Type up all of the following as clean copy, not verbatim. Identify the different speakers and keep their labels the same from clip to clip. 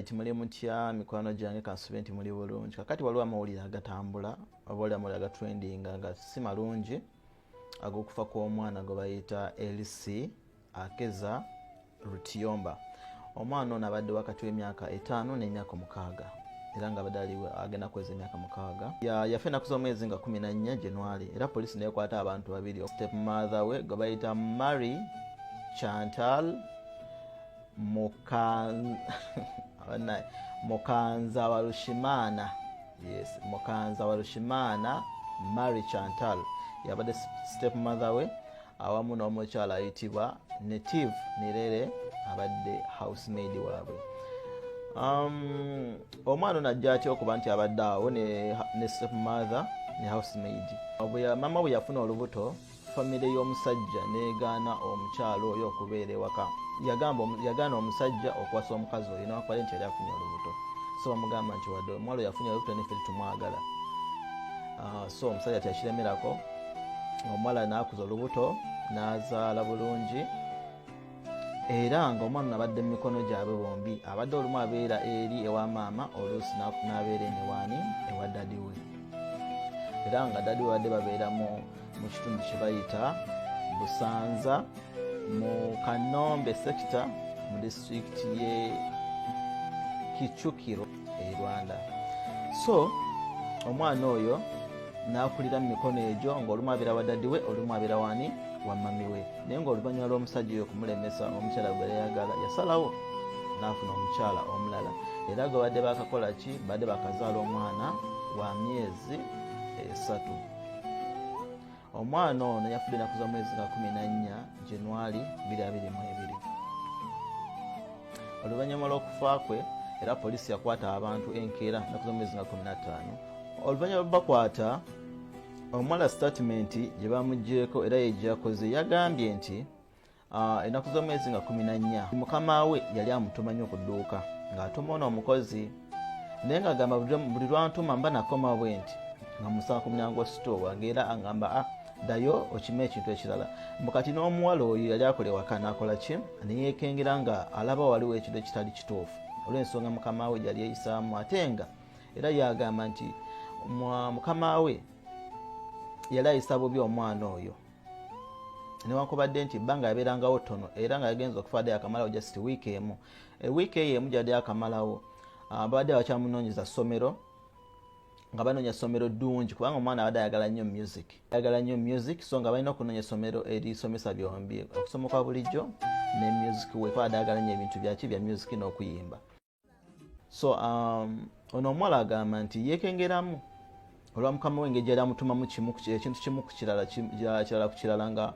Speaker 1: Alright, muli mutya mikwano gyange kansuube nti muli bulungi. Kakati waliwo amawulire agatambula oba amawulire agatrendinga nga si malungi ag'okufa kw'omwana gwe bayita LC Akeza Rutiyomba. Omwana ono abadde wakati w'emyaka 5 n'emyaka 6 era nga abadde agenda kuweza emyaka 6. Yafa ennaku z'omwezi nga 14 January era poliisi neekwata abantu babiri, step mother we gwe bayita Mary Chantal Mukanza wa Rushimana. Yes, Mukanza wa Rushimana Mary Chantal yabadde step mother we awamu n'omukyala ayitibwa Native Nirere abadde housemaid waabwe. Omwana ono ajja atya okuba nti abadde awo ne step mother ne housemaid. Mama bwe yafuna olubuto, famire y'omusajja negaana omukyalo oyo okubeera ewaka. Yagaana omusajja okuwasa omukazi oyo n'akwale nti yali afunye olubuto. So bamugamba nti wadde omwalo yafunye olubuto neffe tumwagala. So omusajja teyakiremerako, omuwala n'akuza olubuto n'azaala bulungi. Era nga omwana abadde mu mikono gyabwe bombi, abadde olumu abeera eri ewa maama, oluusi n'abeera enewaani ewa dadi we. Era nga dadi we badde babeera mu kitundu kye bayita Busanza mu Kanombe sector mu district ye Kichukiro e Rwanda. So omwana oyo n'akulira mu mikono egyo ng'olumu abeera wa dadi we, olumu abeera wani wa mami we. Naye ng'oluvannyuma lw'omusajja oyo okumulemesa omukyala gwe yayagala, yasalawo n'afuna omukyala omulala. Era gwe badde bakakola ki? Badde bakazaala omwana wa myezi 3. Omwana ono yafudde ennaku z'omwezi nga 14 January 2022. Oluvannyuma lw'okufa kwe era poliisi yakwata abantu enkeera ennaku z'omwezi nga 15. Oluvannyuma lw'okubakwata, omwana statement gye bamuggyeko era ye gyakoze yagambye nti ennaku z'omwezi nga 14 mukama we yali amutuma nnyo ku dduuka ng'atuma ono omukozi, naye ng'agamba buli lwantuma mba nakoma bwe nti nga musaba ku mulyango store ng'era agamba dayo okime ekintu ekirala. Mukati n'omuwala oyo yali akole waka n'akola ki? Neyeekengera nga alaba waliwo ekintu ekitali kituufu olw'ensonga mukama we yali eyisaamu, ate nga era yagamba nti mukama we yali ayisa bubi omwana oyo newankubadde nti ebbanga yabeerangawo ttono era nga yagenza okufaadde akamalawo just wiiki emu. Wiiki eyo emu gyadde akamalawo babadde bakyamunoonyeza ssomero nga banoonya ssomero ddungi kubanga omwana abadde ayagala nnyo music, so nga balina okunoonya essomero erisomesa byombi, okusoma kwa bulijjo ne music we abadde ayagala nnyo ebintu bya music n'okuyimba. So ono omuwala agamba nti yeekengeramu olwa mukama we engeri gyali amutumamu ekintu kimu ku kirala ku kirala nga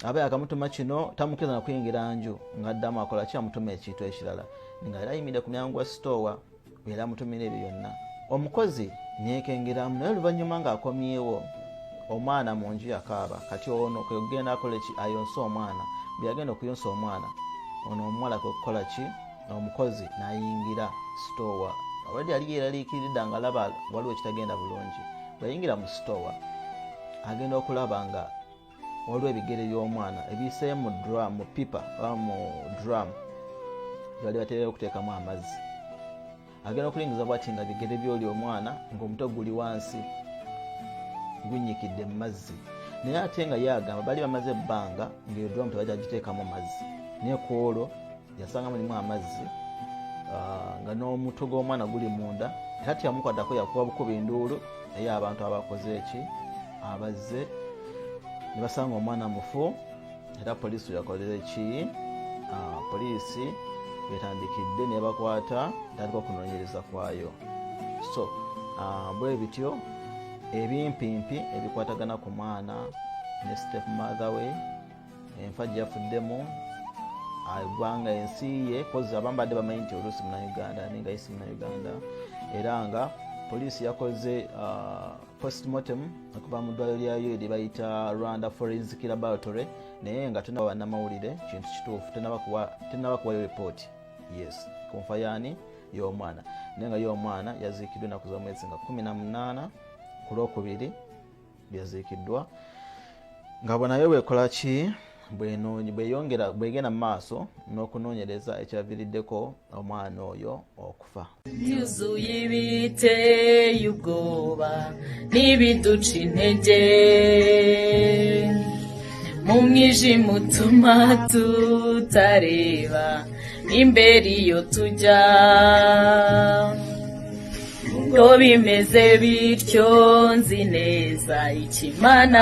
Speaker 1: aba yakamutuma kino tamukkiriza na kuyingira nju ng'addamu akola ki? Amutuma ekintu ekirala nga era ayimiridde ku mulyango gwa sitowa era amutumira ebyo byonna. Omukozi neekengeramu naye oluvannyuma ng'akomyewo omwana mu nju yakaaba. Kati ono kwe kugenda akola ki? Ayonse omwana. Bwe yagenda okuyonsa omwana ono omuwala kwe kukola ki? Omukozi n'ayingira sitowa. Abadde yali yeeraliikiridde nga alaba waliwo ekitagenda bulungi. Bwe yayingira mu sitowa agenda okulaba nga waliwo ebigere by'omwana ebiyiseeyo mu pipa oba mu drum gyali bateereyo okuteekamu amazzi. Agenda okulingiza bw'ati nga bigere by'oli omwana ng'omutwe guli wansi gunyikidde mu mazzi. Naye ate nga yagamba bali bamaze ebbanga ng'eyo drum tebajja giteekamu mazzi, naye ku olwo yasanga mulimu amazzi nga n'omutwe gw'omwana guli munda era tiyamukwatako, yakuba bukuba enduulu naye abantu abakoze eki? Abazze ne basanga omwana mufu era poliisi yakolera ki? Poliisi betandikidde ne bakwata tandika okunoonyereza kwayo. So bwe bityo ebimpimpi ebikwatagana ku mwana ne step mother we, enfa gye yafuddemu, eggwanga ensi ye kozi abamu badde bamanyi nti oluusi Munnayuganda naye nga yisi Munnayuganda, era nga poliisi yakoze postmortem okuva mu ddwaliro lyayo eri bayita Rwanda Forensic Laboratory, naye nga tenaba bannamawulire kintu kituufu, tenaba kuwayo report yes ku nfa yaani y'omwana. Naye nga y'omwana yaziikiddwa ennaku z'omwezi nga 18 ku Lwokubiri byaziikiddwa nga bwe nayo bwekola ki? bwegenda mu maaso n'okunoonyereza ekyaviiriddeko omwana oyo okufa.
Speaker 2: Yuzuye ibiteye ubwoba n'ibiduca intege, mu mwijima utuma tutareba imbere iyo tujya. Ngo bimeze bityo nzi neza icyo Imana